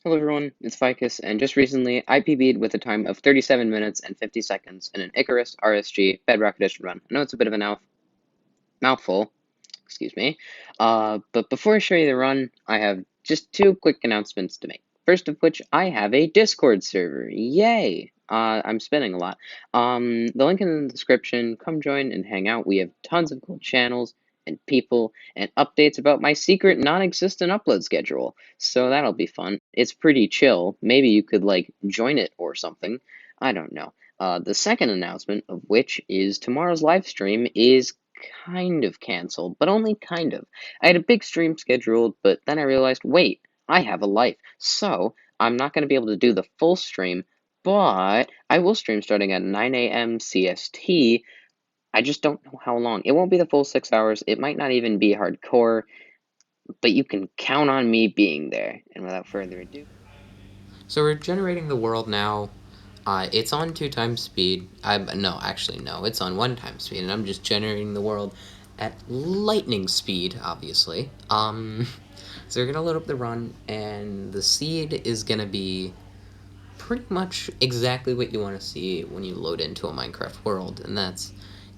Hello everyone, it's Ficus, and just recently I PB'd with a time of 37 minutes and 50 seconds in an Icarus RSG Bedrock Edition run. I know it's a bit of a mouthful, excuse me, but before I show you the run, I have just two quick announcements to make. First of which, I have a Discord server, yay! I'm spinning a lot. The link in the description, come join and hang out. We have tons of cool channels and people and updates about my secret non-existent upload schedule, so that'll be fun. It's pretty chill. Maybe you could, like, join it or something. I don't know. The second announcement of which is tomorrow's live stream is kind of canceled, but only kind of. I had a big stream scheduled, but then I realized, wait, I have a life, so I'm not going to be able to do the full stream, but I will stream starting at 9 a.m. CST. I just don't know how long. It won't be the full 6 hours. It might not even be hardcore, but you can count on me being there. And without further ado. So we're generating the world now. It's on 2 times speed. No, actually no, it's on 1 time speed, and I'm just generating the world at lightning speed, obviously. So we're gonna load up the run, and the seed is gonna be pretty much exactly what you want to see when you load into a Minecraft world, and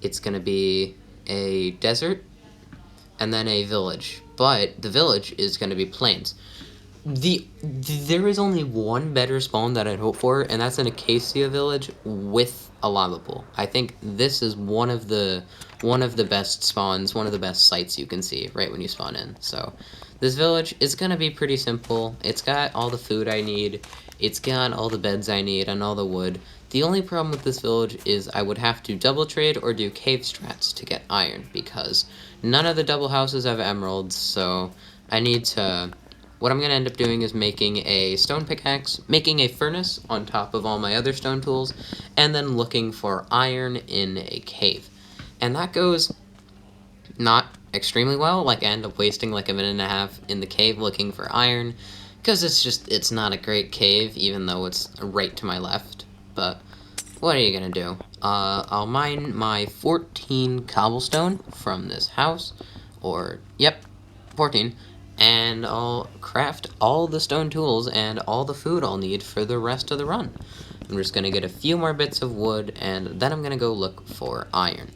it's gonna be a desert and then a village, but the village is gonna be plains. There is only one better spawn that I'd hope for, and that's an Acacia Village with a lava pool. I think this is one of the best spawns, one of the best sights you can see right when you spawn in. So this village is gonna be pretty simple. It's got all the food I need, it's got all the beds I need, and all the wood. The only problem with this village is I would have to double trade or do cave strats to get iron, because none of the double houses have emeralds, so I need to... What I'm going to end up doing is making a stone pickaxe, making a furnace on top of all my other stone tools, and then looking for iron in a cave. And that goes not extremely well. Like, I end up wasting like a minute and a half in the cave looking for iron, because it's not a great cave, even though it's right to my left. But what are you going to do? I'll mine my 14 cobblestone from this house, or, yep, 14, and I'll craft all the stone tools and all the food I'll need for the rest of the run. I'm just going to get a few more bits of wood, and then I'm going to go look for iron.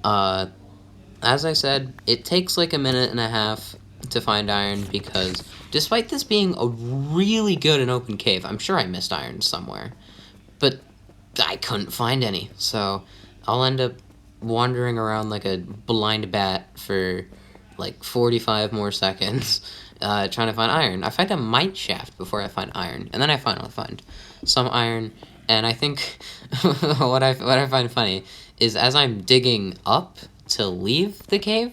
As I said, it takes like a minute and a half to find iron, because despite this being a really good and open cave, I'm sure I missed iron somewhere, but I couldn't find any, so I'll end up wandering around like a blind bat for like 45 more seconds trying to find iron. I find a mine shaft before I find iron, and then I finally find some iron. And I think what I find funny is, as I'm digging up to leave the cave,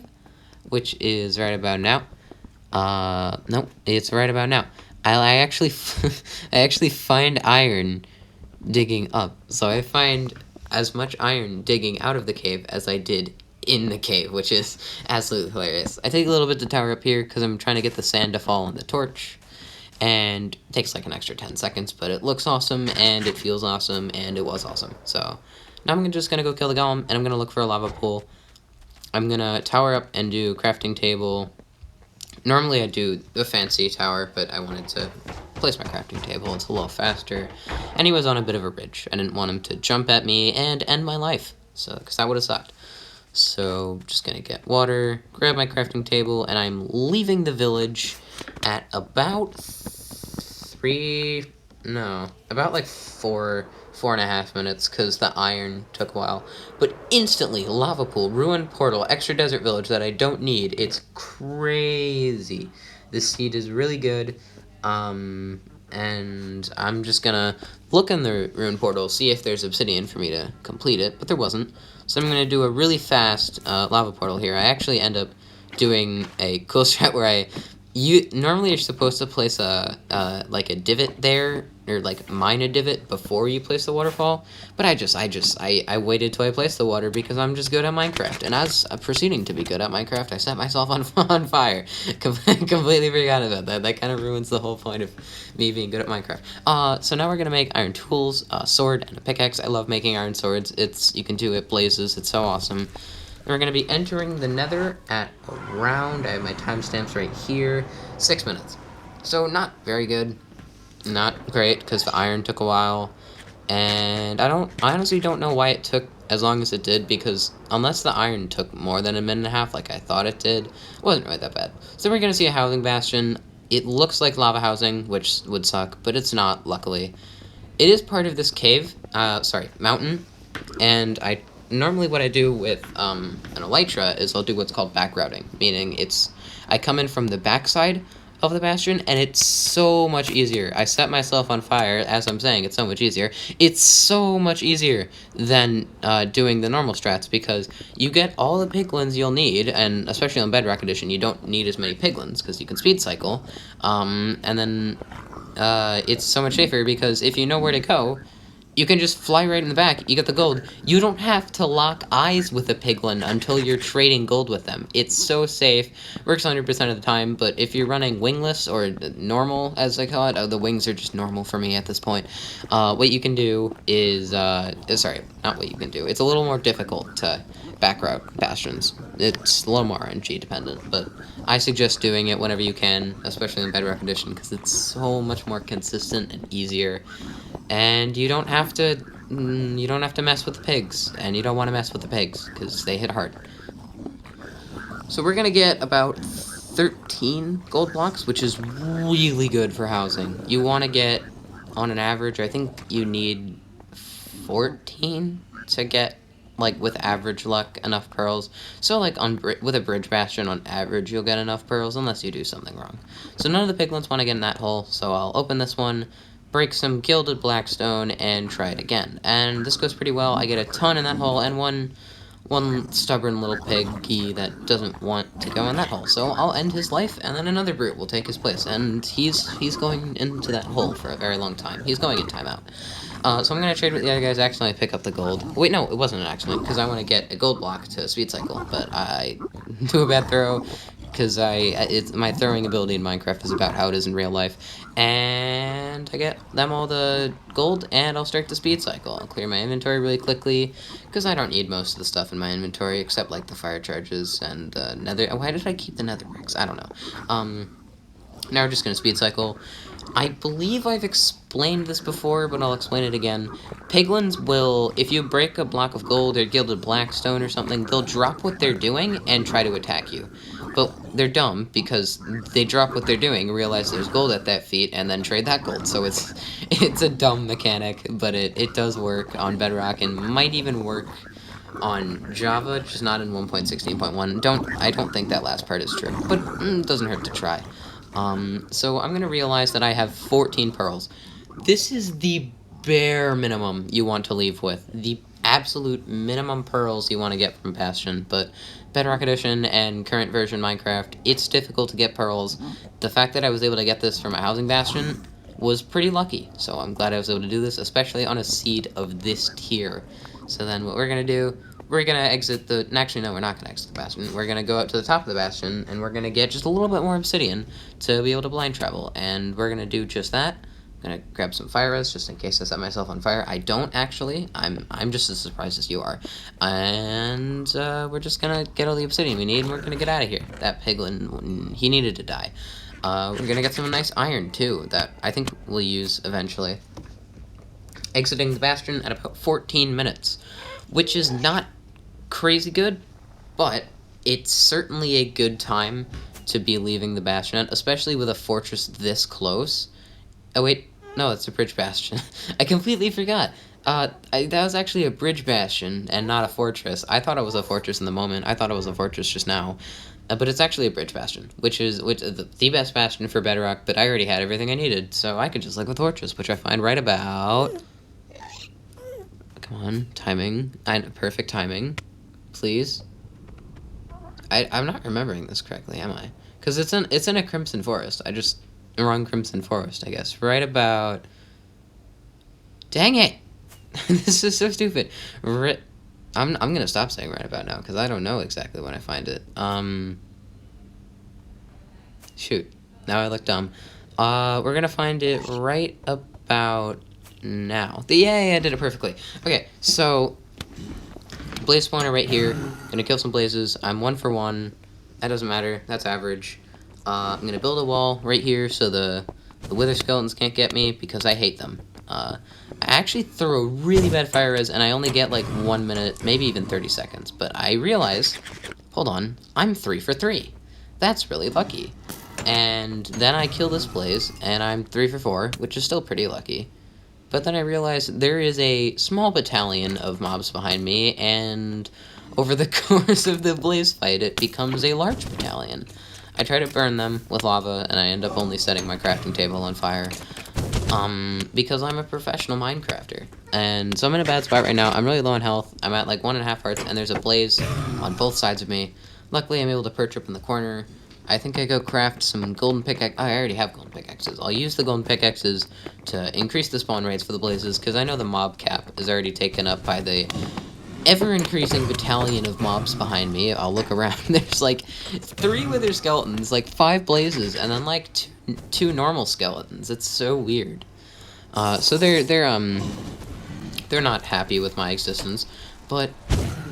which is right about now, nope, it's right about now, I actually I actually find iron digging up. So I find as much iron digging out of the cave as I did in the cave, which is absolutely hilarious. I take a little bit to tower up here because I'm trying to get the sand to fall on the torch, and it takes like an extra 10 seconds, but it looks awesome, and it feels awesome, and it was awesome. So now I'm just going to go kill the golem, and I'm going to look for a lava pool. I'm going to tower up and do crafting table. Normally I do a fancy tower, but I wanted to place my crafting table. It's a little faster, and he was on a bit of a ridge. I didn't want him to jump at me and end my life, so because that would have sucked. So just gonna get water, grab my crafting table, and I'm leaving the village at about about like 4.5 minutes, because the iron took a while. But instantly, lava pool, ruined portal, extra desert village that I don't need. It's crazy. This seed is really good. And I'm just gonna look in the ruined portal, see if there's obsidian for me to complete it, but there wasn't. So I'm gonna do a really fast lava portal here. I actually end up doing a cool strat where normally you're supposed to place like a divot there, or like mine a divot before you place the waterfall, but I waited till I placed the water, because I'm just good at Minecraft, and as I'm proceeding to be good at Minecraft, I set myself on fire. Completely forgot about that. That kind of ruins the whole point of me being good at Minecraft. So now we're gonna make iron tools, a sword, and a pickaxe. I love making iron swords. You can do it blazes. It's so awesome. We're going to be entering the nether at around, I have my timestamps right here, 6 minutes. So not very good. Not great, because the iron took a while. And I honestly don't know why it took as long as it did, because unless the iron took more than a minute and a half, like I thought it did, it wasn't really that bad. So we're going to see a housing bastion. It looks like lava housing, which would suck, but it's not, luckily. It is part of this cave, mountain, and normally what I do with an elytra is I'll do what's called back routing, meaning I come in from the backside of the bastion, and it's so much easier. I set myself on fire as I'm saying it's so much easier. It's so much easier than doing the normal strats, because you get all the piglins you'll need, and especially on Bedrock Edition, you don't need as many piglins because you can speed cycle, and then it's so much safer because if you know where to go, you can just fly right in the back, you get the gold. You don't have to lock eyes with a piglin until you're trading gold with them. It's so safe, works 100% of the time, but if you're running wingless, or normal as they call it, the wings are just normal for me at this point, what you can do is, sorry, not what you can do, it's a little more difficult to back route bastions. It's a little more RNG dependent, but I suggest doing it whenever you can, especially in Bedrock Edition, because it's so much more consistent and easier. And you don't have to mess with the pigs, and you don't want to mess with the pigs because they hit hard. So we're gonna get about 13 gold blocks, which is really good for housing. You want to get, on an average, I think you need 14 to get, like, with average luck, enough pearls. So, like, with a bridge bastion, on average, you'll get enough pearls, unless you do something wrong. So none of the piglins want to get in that hole, so I'll open this one, break some gilded blackstone, and try it again. And this goes pretty well. I get a ton in that hole, and one stubborn little piggy that doesn't want to go in that hole. So I'll end his life, and then another brute will take his place. And he's going into that hole for a very long time. He's going in timeout. So I'm going to trade with the other guys, accidentally pick up the gold. Wait, no, it wasn't an accident, because I want to get a gold block to speed cycle, but I do a bad throw, because my throwing ability in Minecraft is about how it is in real life, and I get them all the gold, and I'll start the speed cycle. I'll clear my inventory really quickly, because I don't need most of the stuff in my inventory, except, like, the fire charges and the nether. Why did I keep the nether bricks? I don't know. Now we're just going to speed cycle. I believe I've explained this before, but I'll explain it again. Piglins will, if you break a block of gold or gilded blackstone or something, they'll drop what they're doing and try to attack you. But they're dumb, because they drop what they're doing, realize there's gold at that feat, and then trade that gold. So it's a dumb mechanic, but it does work on Bedrock, and might even work on Java, just not in 1.16.1. I don't think that last part is true, but it doesn't hurt to try. So I'm gonna realize that I have 14 pearls. This is the bare minimum you want to leave with. The absolute minimum pearls you want to get from Bastion, but Bedrock Edition and current version Minecraft, it's difficult to get pearls. The fact that I was able to get this from a housing bastion was pretty lucky, so I'm glad I was able to do this, especially on a seed of this tier. So then what we're gonna do, we're gonna exit the, actually no, we're not gonna exit the bastion, we're gonna go up to the top of the bastion, and we're gonna get just a little bit more obsidian to be able to blind travel, and we're gonna do just that. I'm gonna grab some fire res just in case I set myself on fire. I don't actually, I'm just as surprised as you are. And we're just gonna get all the obsidian we need, and we're gonna get out of here. That piglin, he needed to die. We're gonna get some nice iron too, that I think we'll use eventually. Exiting the bastion at about 14 minutes, which is not crazy good, but it's certainly a good time to be leaving the bastion at, especially with a fortress this close. Oh wait, no, it's a bridge bastion. I completely forgot. That was actually a bridge bastion and not a fortress. I thought it was a fortress in the moment. I thought it was a fortress just now. But it's actually a bridge bastion, which is the best bastion for Bedrock, but I already had everything I needed, so I could just live with fortress, which I find right about... Come on, timing. Perfect timing. Please. I'm not remembering this correctly, am I? Because it's in a Crimson Forest. I just... Wrong Crimson Forest, I guess. Right about... Dang it! This is so stupid. I'm gonna stop saying right about now, because I don't know exactly when I find it. Shoot. Now I look dumb. We're gonna find it right about now. Yay, I did it perfectly. Okay, so... Blaze spawner right here. Gonna kill some blazes. I'm 1 for 1. That doesn't matter. That's average. I'm gonna build a wall right here so the The Wither Skeletons can't get me because I hate them. I actually throw a really bad fire res, and I only get like 1 minute, maybe even 30 seconds. But I realize, hold on, I'm 3 for 3. That's really lucky. And then I kill this blaze, and I'm 3 for 4, which is still pretty lucky. But then I realize there is a small battalion of mobs behind me, and over the course of the blaze fight, it becomes a large battalion. I try to burn them with lava, and I end up only setting my crafting table on fire. Because I'm a professional Minecrafter. And so I'm in a bad spot right now. I'm really low on health. I'm at like 1.5 hearts, and there's a blaze on both sides of me. Luckily, I'm able to perch up in the corner. I think I go craft some golden pickaxe. Oh, I already have golden pickaxes. I'll use the golden pickaxes to increase the spawn rates for the blazes, because I know the mob cap is already taken up by the ever-increasing battalion of mobs behind me. I'll look around. There's like 3 wither skeletons, like 5 blazes, and then like two normal skeletons. It's so weird. So they're not happy with my existence, but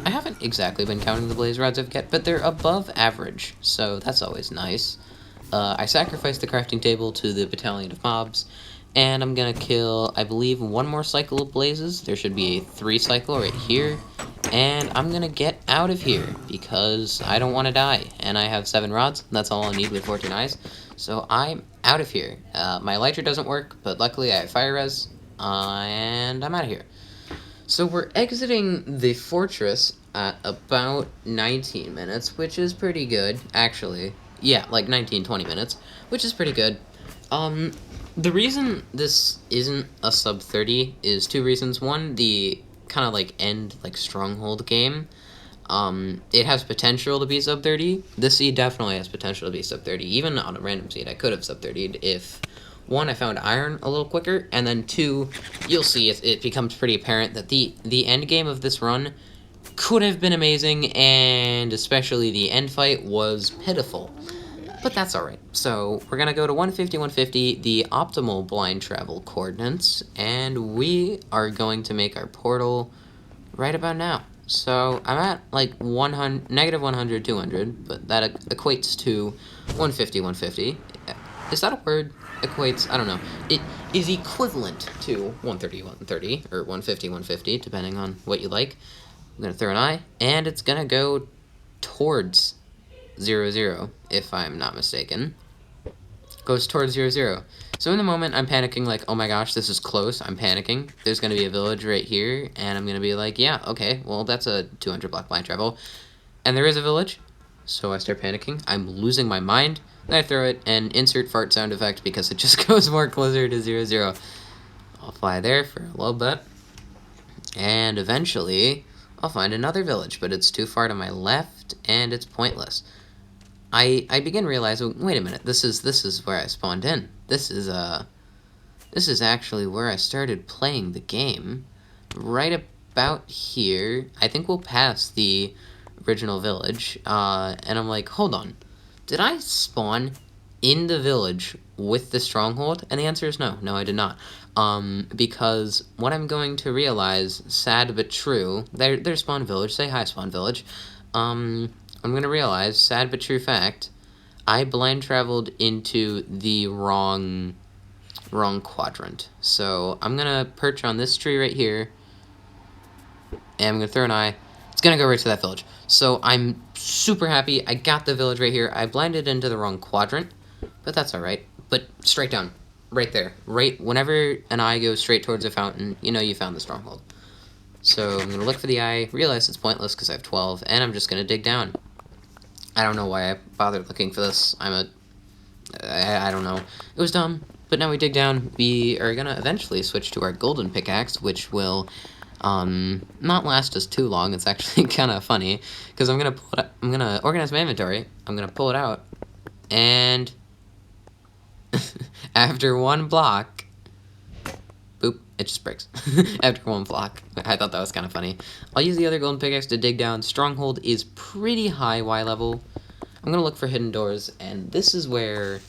I haven't exactly been counting the blaze rods I've got, but they're above average, so that's always nice. I sacrificed the crafting table to the battalion of mobs, and I'm gonna kill, I believe, 1 more cycle of blazes. There should be a 3 cycle right here, and I'm gonna get out of here, because I don't want to die, and I have 7 rods. That's all I need with 14 eyes, so I'm out of here. My elytra doesn't work, but luckily I have fire res, and I'm out of here. So we're exiting the fortress at about 19 minutes, which is pretty good, actually. Yeah, like 19, 20 minutes, which is pretty good. The reason this isn't a sub 30 is 2 reasons. One, the kind of like end, like stronghold game. It has potential to be sub 30. This seed definitely has potential to be sub 30. Even on a random seed, I could have sub 30'd if, 1, I found iron a little quicker, and then 2, you'll see it becomes pretty apparent that the end game of this run could have been amazing, and especially the end fight was pitiful. But that's alright. So we're going to go to 150, 150, the optimal blind travel coordinates, and we are going to make our portal right about now. So I'm at like negative 100, 200, but that equates to 150, 150. Is that a word? Equates, I don't know. It is equivalent to 130, 130, or 150, 150, depending on what you like. I'm going to throw an eye, and it's going to go towards 0, 0, if I'm not mistaken. Goes towards 0, 0. So in the moment, I'm panicking like, oh my gosh, this is close. I'm panicking. There's going to be a village right here, and I'm going to be like, yeah, okay, well, that's a 200 block blind travel. And there is a village, so I start panicking. I'm losing my mind. Then I throw it and insert fart sound effect because it just goes more closer to 0, 0. I'll fly there for a little bit, and eventually I'll find another village, but it's too far to my left, and it's pointless. I begin realizing, wait a minute, this is where I spawned in. This is actually where I started playing the game. Right about here. I think we'll pass the original village. And I'm like, hold on. Did I spawn in the village with the stronghold? And the answer is no. No, I did not. Because what I'm going to realize, sad but true, there's Spawn Village. Say hi, Spawn Village. I'm going to realize, sad but true fact, I blind traveled into the wrong quadrant. So I'm going to perch on this tree right here, and I'm going to throw an eye. It's going to go right to that village. So I'm super happy. I got the village right here. I blinded into the wrong quadrant, but that's alright. But straight down, right there. Right, whenever an eye goes straight towards a fountain, you know you found the stronghold. So I'm going to look for the eye, realize it's pointless because I have 12, and I'm just going to dig down. I don't know why I bothered looking for this. I don't know. It was dumb, but now we dig down. We are going to eventually switch to our golden pickaxe, which will not last us too long. It's actually kind of funny, because I'm going to pull it out. I'm going to organize my inventory. I'm going to pull it out, and after 1 block, boop, it just breaks. After 1 block. I thought that was kind of funny. I'll use the other golden pickaxe to dig down. Stronghold is pretty high Y level. I'm going to look for hidden doors, and this is where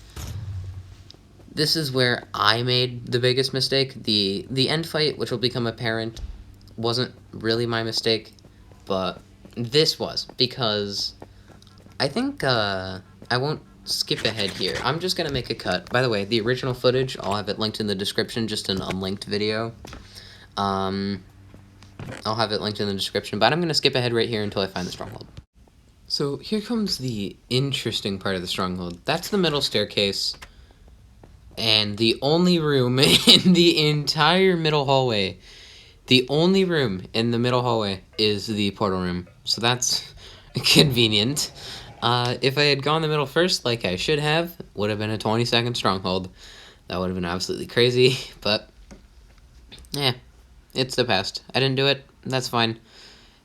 I made the biggest mistake. The end fight, which will become apparent, wasn't really my mistake, but this was, because I think I won't skip ahead here. I'm just gonna make a cut. By the way, the original footage, I'll have it linked in the description, just an unlinked video. I'll have it linked in the description, but I'm gonna skip ahead right here until I find the stronghold. So here comes the interesting part of the stronghold. That's the middle staircase, and the only room in the entire middle hallway. The only room in the middle hallway is the portal room, so that's convenient. If I had gone the middle first, like I should have, would have been a 20-second stronghold. That would have been absolutely crazy, but yeah, it's the past. I didn't do it, that's fine.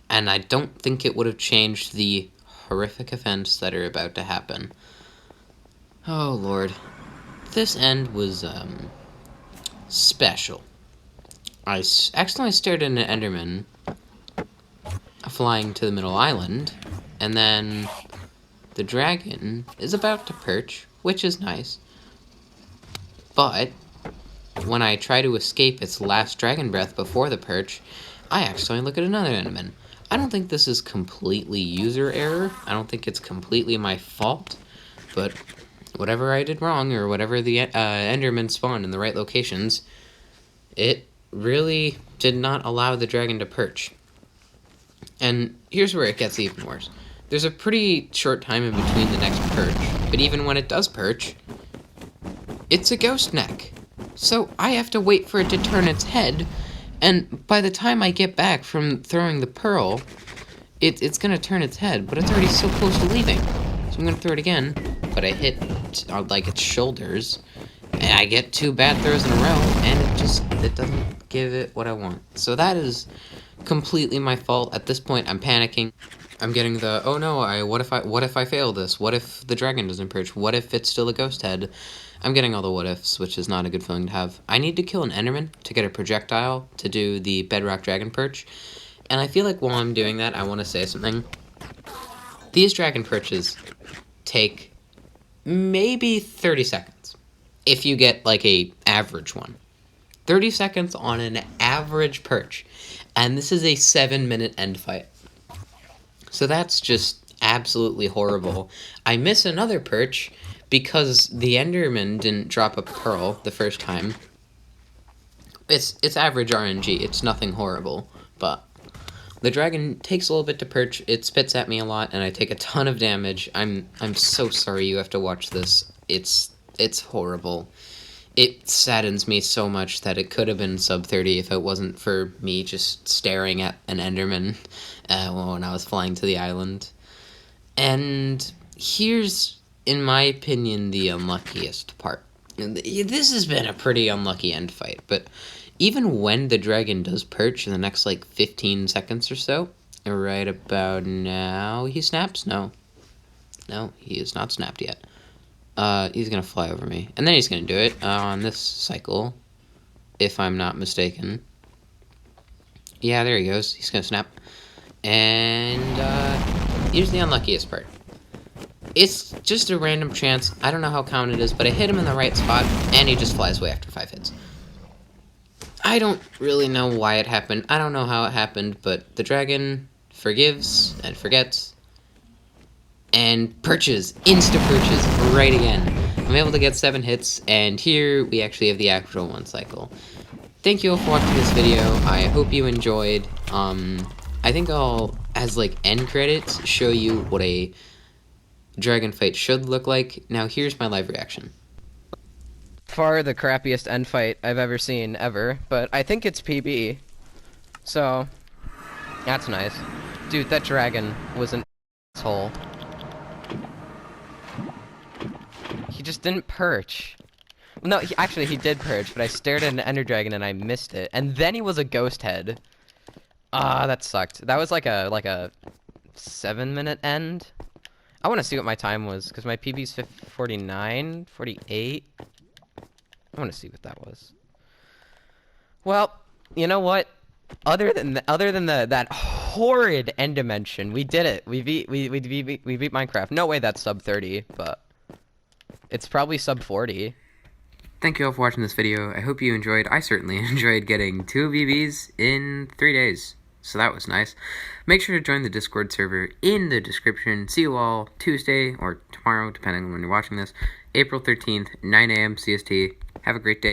And I don't think it would have changed the horrific events that are about to happen. Oh lord. This end was, special. I accidentally stared at an Enderman flying to the middle island, and then the dragon is about to perch, which is nice. But when I try to escape its last dragon breath before the perch, I accidentally look at another Enderman. I don't think this is completely user error. I don't think it's completely my fault, but whatever I did wrong, or whatever the Enderman spawned in the right locations, it really did not allow the dragon to perch. And here's where it gets even worse. There's a pretty short time in between the next perch, but even when it does perch, it's a ghost neck. So I have to wait for it to turn its head, and by the time I get back from throwing the pearl, it's gonna turn its head, but it's already so close to leaving. So I'm gonna throw it again, but I hit like its shoulders, and I get 2 bad throws in a row, and it doesn't give it what I want. So that is completely my fault. At this point, I'm panicking. I'm getting the, oh no, what if I fail this? What if the dragon doesn't perch? What if it's still a ghost head? I'm getting all the what ifs, which is not a good feeling to have. I need to kill an Enderman to get a projectile to do the Bedrock dragon perch. And I feel like while I'm doing that, I want to say something. These dragon perches take maybe 30 seconds. If you get like a average one. 30 seconds on an average perch. And this is a 7-minute end fight. So that's just absolutely horrible. I miss another perch because the Enderman didn't drop a pearl the first time. It's average RNG. It's nothing horrible. But the dragon takes a little bit to perch. It spits at me a lot, and I take a ton of damage. I'm so sorry you have to watch this. It's horrible. It saddens me so much that it could have been sub 30 if it wasn't for me just staring at an Enderman when I was flying to the island. And here's, in my opinion, the unluckiest part. This has been a pretty unlucky end fight, but even when the dragon does perch in the next, like, 15 seconds or so, right about now, he snaps? No, he is not snapped yet. He's gonna fly over me. And then he's gonna do it on this cycle, if I'm not mistaken. Yeah, there he goes. He's gonna snap. And, here's the unluckiest part. It's just a random chance. I don't know how common it is, but I hit him in the right spot, and he just flies away after 5 hits. I don't really know why it happened. I don't know how it happened, but the dragon forgives and forgets. And perches, insta-perches, right again. I'm able to get 7 hits, and here we actually have the actual 1 cycle. Thank you all for watching this video. I hope you enjoyed. I think I'll, as like end credits, show you what a dragon fight should look like. Now here's my live reaction. Far the crappiest end fight I've ever seen, ever, but I think it's PB. So, that's nice. Dude, that dragon was an asshole. He just didn't perch. No, actually he did perch, but I stared at an ender dragon and I missed it. And then he was a ghost head. Ah, that sucked. That was like a 7-minute end. I want to see what my time was, because my PB's 49, 48. I want to see what that was. Well, you know what? Other than that horrid end dimension, we did it. We beat Minecraft. No way that's sub 30, but it's probably sub 40. Thank you all for watching this video. I hope you enjoyed. I certainly enjoyed getting 2 BBs in 3 days. So that was nice. Make sure to join the Discord server in the description. See you all Tuesday or tomorrow, depending on when you're watching this. April 13th, 9 a.m. CST. Have a great day.